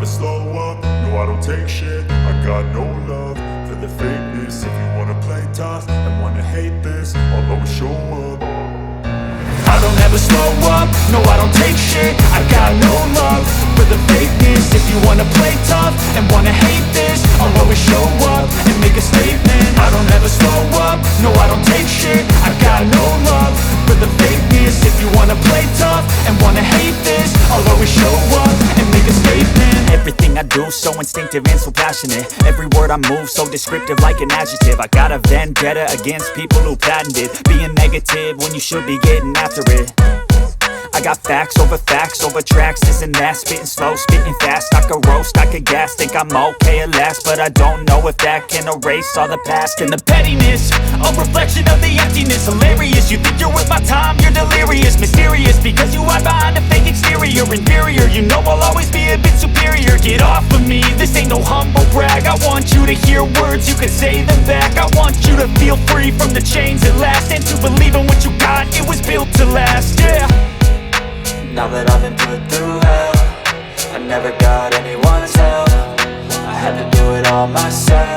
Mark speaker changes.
Speaker 1: slow up, no I don't take shit. I got no love for the fakeness. If you wanna play tough and wanna hate this, I'll always show up. I don't ever slow up, no I don't take shit. I got no love for the fakeness. If you wanna play tough and wanna hate this, I'll always show up and make a statement. I don't ever slow up, no I don't take shit. I got no love for the fakeness. If you wanna play tough and wanna hate this, I'll always show up and make a statement.
Speaker 2: Everything I do so instinctive and so passionate. Every word I move so descriptive like an adjective. I got a vendetta against people who patented being negative when you should be getting after it. I got facts over tracks, this and that. Spitting slow, spitting fast, I could roast, I could gas. Think I'm okay at last, but I don't know if that can erase all the past. And the pettiness, a reflection of the emptiness. Hilarious, you think you're worth my time, you're delirious. Mysterious, because you hide behind a fake exterior. Inferior, you know I'll always be a bit superior. Get off of me, this ain't no humble brag. I want you to hear words, you can say them back. I want you to feel free from the chains at last, and to believe in what you got, it was built to last, yeah.
Speaker 3: Now that I've been put through hell, I never got anyone's help. I had to do it all myself.